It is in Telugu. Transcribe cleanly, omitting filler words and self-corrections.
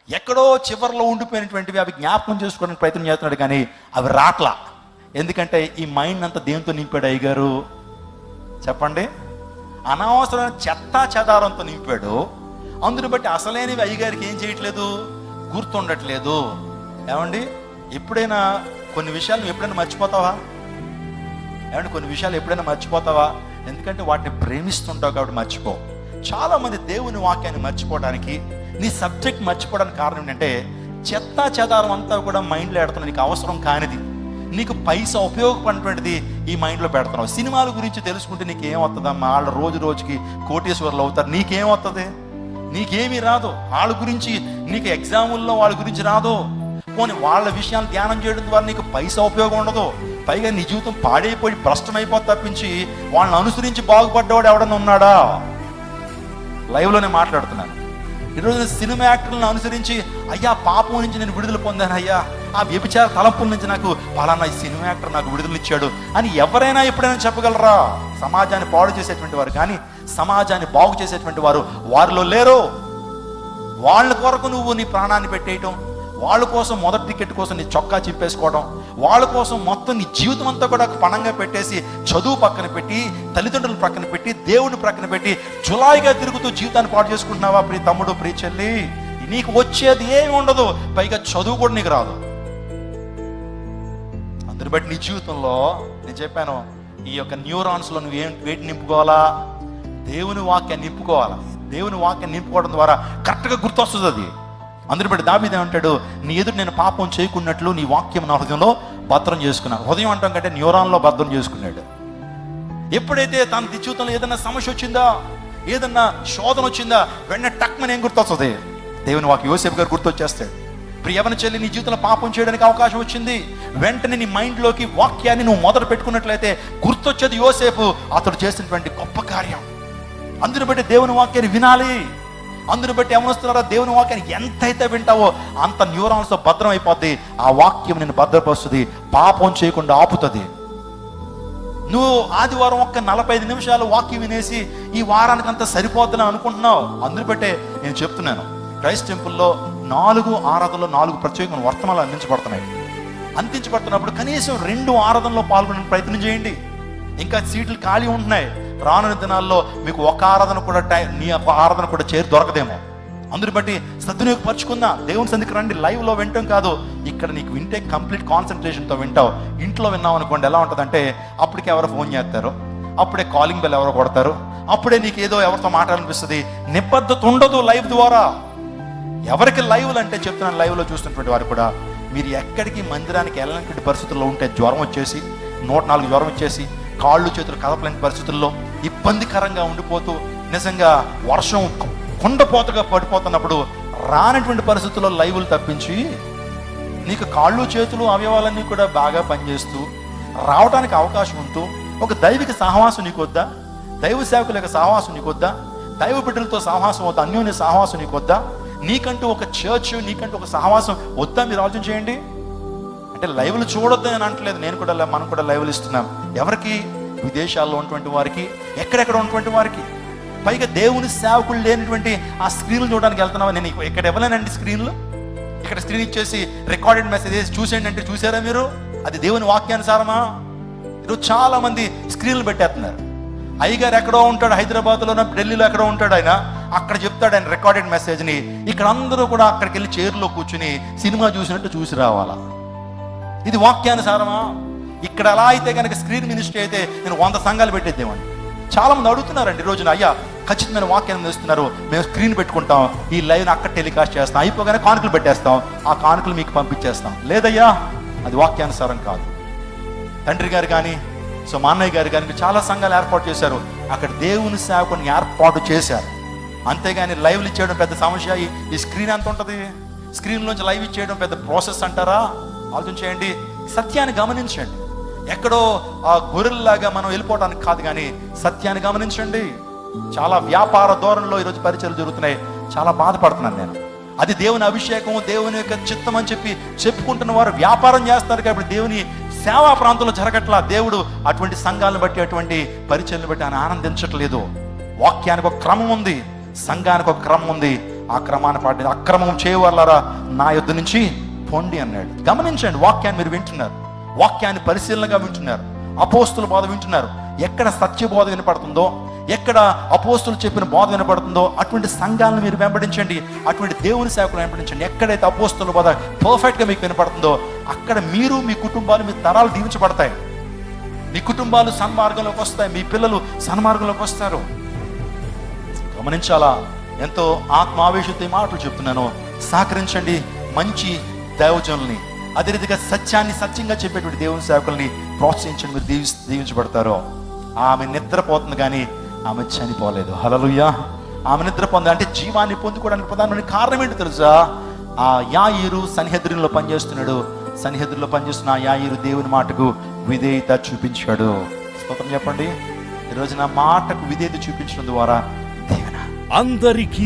ఎక్కడో చివరిలో ఉండిపోయినటువంటివి అవి జ్ఞాపకం చేసుకోవడానికి ప్రయత్నం చేస్తున్నాడు, కానీ అవి రాట్లా. ఎందుకంటే ఈ మైండ్ అంతా దేంతో నింపాడు అయ్యగారు చెప్పండి? అనవసరమైన చెత్తా చెదారంతో నింపాడు. అందుని బట్టి అసలైనవి అయ్యగారికి ఏం చేయట్లేదు, గుర్తుండట్లేదు. ఏమండి, ఎప్పుడైనా కొన్ని విషయాలు నువ్వు ఎప్పుడైనా మర్చిపోతావా? ఏమండి, కొన్ని విషయాలు ఎప్పుడైనా మర్చిపోతావా? ఎందుకంటే వాటిని ప్రేమిస్తుంటావు కాబట్టి మర్చిపో. చాలామంది దేవుని వాక్యాన్ని మర్చిపోవడానికి, నీ సబ్జెక్ట్ మర్చిపోవడానికి కారణం ఏంటంటే చెత్తా చెదారం అంతా కూడా మైండ్లో పెడుతున్నావు. నీకు అవసరం కానిది, నీకు పైసా ఉపయోగపడినటువంటిది ఈ మైండ్లో పెడుతున్నావు. సినిమాల గురించి తెలుసుకుంటే నీకేమవుతుందమ్మా? వాళ్ళు రోజు రోజుకి కోటీశ్వర్లు అవుతారు, నీకేమవుతుంది? నీకేమీ రాదు. వాళ్ళ గురించి నీకు ఎగ్జాముల్లో వాళ్ళ గురించి రాదు. పోనీ వాళ్ళ విషయాలు ధ్యానం చేయడం ద్వారా నీకు పైసా ఉపయోగం ఉండదు. పైగా నీ జీవితం పాడైపోయి భ్రష్టమైపోతే తప్పించి వాళ్ళని అనుసరించి బాగుపడ్డవాడు ఎవడన్నా ఉన్నాడా? లైవ్లోనే మాట్లాడుతున్నాను. ఈరోజు సినిమా యాక్టర్లను అనుసరించి అయ్యా పాపం నుంచి నేను విడుదల పొందాను, అయ్యా ఆ వ్యభిచార తలంపుల నుంచి నాకు పలానా ఈ సినిమా యాక్టర్ నాకు విడుదల ఇచ్చాడు అని ఎవరైనా ఎప్పుడైనా చెప్పగలరా? సమాజాన్ని పాడు చేసేటువంటి వారు కానీ సమాజాన్ని బాగు చేసేటువంటి వారు వారిలో లేరు. వాళ్ళ కొరకు నువ్వు నీ ప్రాణాన్ని పెట్టేయటం, వాళ్ళ కోసం మొదటి టికెట్ కోసం నీ చొక్కా చింపేసుకోవడం, వాళ్ళ కోసం మొత్తం నీ జీవితం అంతా కూడా పణంగా పెట్టేసి చదువు పక్కన పెట్టి, తల్లిదండ్రులను పక్కన పెట్టి, దేవుని పక్కన పెట్టి జులాయిగా తిరుగుతూ జీవితాన్ని పాటు చేసుకుంటున్నావా? ప్రియ తమ్ముడు, ప్రియ చెల్లి, నీకు వచ్చేది ఏమి ఉండదు. పైగా చదువు కూడా నీకు రాదు. అందుని బట్టి నీ జీవితంలో నేను చెప్పాను, ఈ యొక్క న్యూరాన్స్లో నువ్వు వేటి నింపుకోవాలా? దేవుని వాక్యాన్ని నింపుకోవాలా. దేవుని వాక్యాన్ని నింపుకోవడం ద్వారా కరెక్ట్గా గుర్తొస్తుంది అది. అందుని బట్టి దావీదు ఏమంటాడు, నీ ఎదురు నేను పాపం చేయకున్నట్లు నీ వాక్యం నా హృదయంలో భద్రం చేసుకున్నాను. హృదయం అంటాం కంటే న్యూరాన్లో భద్రం చేసుకున్నాడు. ఎప్పుడైతే తన జీవితంలో ఏదైనా సమస్య వచ్చిందా, ఏదన్నా శోధన వచ్చిందా, వెంటనే టక్మని ఏం గుర్తొస్తుంది? దేవుని వాక్యం. యోసేపు గారు గుర్తొచ్చేస్తాడు. ప్రియవన చెల్లి, నీ జీవితంలో పాపం చేయడానికి అవకాశం వచ్చింది, వెంటనే నీ మైండ్లోకి వాక్యాన్ని నువ్వు మొదలు పెట్టుకున్నట్లయితే గుర్తొచ్చేది యోసేపు, అతడు చేసినటువంటి గొప్ప కార్యం. అందుని బట్టి దేవుని వాక్యాన్ని వినాలి. అందుని బట్టి ఏమనుస్తున్నారా? దేవుని వాక్యాన్ని ఎంతైతే వింటావో అంత న్యూరాన్స్తో భద్రం అయిపోద్ది. ఆ వాక్యం నేను భద్రపరుస్తుంది, పాపం చేయకుండా ఆపుతుంది. నువ్వు ఆదివారం ఒక్క 45 నిమిషాలు వాక్యం వినేసి ఈ వారానికి అంతా సరిపోతుందని అనుకుంటున్నావు. అందుని బట్టే నేను చెప్తున్నాను, క్రైస్ట్ టెంపుల్లో 4 ఆరాధనలో 4 ప్రత్యేకమైన వర్తమానాలు అందించబడుతున్నప్పుడు కనీసం 2 ఆరాధనలో పాల్గొనే ప్రయత్నం చేయండి. ఇంకా సీట్లు ఖాళీ ఉంటున్నాయి. రానున్న దినాల్లో మీకు ఒక ఆరాధన కూడా నీ ఆరాధన కూడా చేరి దొరకదేమో. అందుని బట్టి సద్వినియోగపరుచుకుందా. దేవుని సన్నిధికి రండి. లైవ్లో వింటాం కాదు, ఇక్కడ నీకు వింటే కంప్లీట్ కాన్సన్ట్రేషన్తో వింటావు. ఇంట్లో విన్నావు అనుకోండి, ఎలా ఉంటుందంటే అప్పటికే ఎవరో ఫోన్ చేస్తారు, అప్పుడే కాలింగ్ బెల్ ఎవరో కొడతారు, అప్పుడే నీకు ఏదో ఎవరితో మాట్లాడాలనిపిస్తుంది. నిబద్ధత ఉండదు లైవ్ ద్వారా. ఎవరికి లైవ్లు అంటే చెప్తున్నాను, లైవ్లో చూస్తున్నటువంటి వారు కూడా, మీరు ఎక్కడికి మందిరానికి వెళ్ళినటువంటి పరిస్థితుల్లో ఉంటే, జ్వరం వచ్చేసి 104 జ్వరం వచ్చేసి కాళ్ళు చేతులు కదపలేని పరిస్థితుల్లో ఇబ్బందికరంగా ఉండిపోతూ, నిజంగా వర్షం కొండపోతగా పడిపోతున్నప్పుడు రానటువంటి పరిస్థితుల్లో లైవ్లు తప్పించి నీకు కాళ్ళు చేతులు అవయవాలన్నీ కూడా బాగా పనిచేస్తూ రావడానికి అవకాశం ఉంటూ ఒక దైవిక సహవాసం నీకొద్దా? దైవ సేవకుల యొక్క సహవాసం నీకొద్దా? దైవ బిడ్డలతో సహవాసం వద్దా? అన్యోన్య సహవాసం నీకొద్దా? నీకంటూ ఒక చర్చ్, నీకంటూ ఒక సహవాసం వద్దా? మీరు ఆలోచన చేయండి. అంటే లైవ్లు చూడొద్దు అని అంటలేదు, మనం కూడా లైవ్లు ఇస్తున్నాం. ఎవరికి? విదేశాల్లో ఉన్నటువంటి వారికి, ఎక్కడెక్కడ ఉన్నటువంటి వారికి. పైగా దేవుని సేవకులు లేనటువంటి ఆ స్క్రీన్లు చూడడానికి వెళ్తున్నావా? నేను ఇక్కడ ఇవ్వలేనండి స్క్రీన్లు. ఇక్కడ స్క్రీన్ ఇచ్చేసి రికార్డెడ్ మెసేజ్ వేసి చూసేయండి అంటే చూసారా మీరు? అది దేవుని వాక్యానుసారమా? ఈరోజు చాలా మంది స్క్రీన్లు పెట్టేస్తున్నారు. అయ్యగారు ఎక్కడో ఉంటాడు, హైదరాబాద్లోనో ఢిల్లీలో ఎక్కడో ఉంటాడు, ఆయన అక్కడ చెప్తాడు ఆయన రికార్డెడ్ మెసేజ్ని. ఇక్కడ అందరూ కూడా అక్కడికి వెళ్ళి చైర్లో కూర్చుని సినిమా చూసినట్టు చూసి రావాలా? ఇది వాక్యానుసారమా? ఇక్కడ ఎలా అయితే కనుక స్క్రీన్ మినిస్ట్రీ అయితే నేను 100 సంఘాలు పెట్టేద్దామండి. చాలా మంది అడుగుతున్నారండి ఈ రోజున, అయ్యా ఖచ్చితమైన వాక్యాన్ని ఇస్తున్నారు, మేము స్క్రీన్ పెట్టుకుంటాం, ఈ లైవ్ని అక్కడ టెలికాస్ట్ చేస్తాం, అయిపోగానే కానుకలు పెట్టేస్తాం, ఆ కానుకలు మీకు పంపించేస్తాం. లేదయ్యా, అది వాక్యానుసారం కాదు. తండ్రి గారు కానీ మా అన్నయ్య గారు కానీ చాలా సంఘాలు ఏర్పాటు చేశారు, అక్కడ దేవుని సేవకుని ఏర్పాటు చేశారు. అంతేగాని లైవ్లు ఇచ్చేయడం పెద్ద సమస్య. ఈ స్క్రీన్ ఎంత ఉంటుంది? స్క్రీన్లోంచి లైవ్ ఇచ్చేయడం పెద్ద ప్రాసెస్ అంటారా? ఆలోచన చేయండి, సత్యాన్ని గమనించండి. ఎక్కడో ఆ గొర్రెల్లాగా మనం వెళ్ళిపోవడానికి కాదు, కానీ సత్యాన్ని గమనించండి. చాలా వ్యాపార ధోరణిలో ఈరోజు పరిచయాలు జరుగుతున్నాయి, చాలా బాధపడుతున్నాను నేను. అది దేవుని అభిషేకం, దేవుని యొక్క చిత్తం అని చెప్పుకుంటున్న వారు వ్యాపారం చేస్తారు కాబట్టి దేవుని సేవా ప్రాంతంలో జరగట్లా. దేవుడు అటువంటి సంఘాలను బట్టి, అటువంటి పరిచయాలను బట్టి ఆయన ఆనందించట్లేదు. వాక్యానికి ఒక క్రమం ఉంది, సంఘానికి ఒక క్రమం ఉంది. అక్రమాన్ని పాటి అక్రమం చేయవాళ్ళారా నా యుద్ధ నుంచి పొండి అన్నాడు. గమనించండి, వాక్యాన్ని మీరు వింటున్నారు, వాక్యాన్ని పరిశీలనగా వింటున్నారు, అపోస్తుల బోధ వింటున్నారు. ఎక్కడ సత్యబోధ వినపడుతుందో, ఎక్కడ అపోస్తులు చెప్పిన బోధ వినపడుతుందో అటువంటి సంఘాలను మీరు వెంబడించండి, అటువంటి దేవుని సేవకులు వెంబడించండి. ఎక్కడైతే అపోస్తుల బోధ పర్ఫెక్ట్గా మీకు వినపడుతుందో అక్కడ మీరు, మీ కుటుంబాలు, మీ తరాలు దీవించబడతాయి. మీ కుటుంబాలు సన్మార్గంలోకి వస్తాయి, మీ పిల్లలు సన్మార్గంలోకి వస్తారు. గమనించాలా, ఎంతో ఆత్మావేశంతో మాటలు చెప్తున్నాను. సహకరించండి మంచి దైవజనుల్ని, అదే రీతిగా సత్యాన్ని సత్యంగా చెప్పేటువంటి దేవుని సేవకుల్ని ప్రోత్సహించండి. మీరు దీవించబడతారో. ఆమె నిద్రపోతుంది కానీ ఆమె చనిపోలేదు. హల్లెలూయా. ఆమె నిద్రపోతుంది అంటే జీవాన్ని పొందుకోవడానికి ప్రధానమైన కారణం ఏంటి తెలుసా? ఆ యాయీరు సన్హెద్రిలో పనిచేస్తున్నాడు. సన్హెద్రిలో పనిచేస్తున్న ఆ యాయీరు దేవుని మాటకు విధేయత చూపించాడు. స్తోత్రం చెప్పండి. ఈరోజు నా మాటకు విధేయత చూపించడం ద్వారా దీవెన. అందరికీ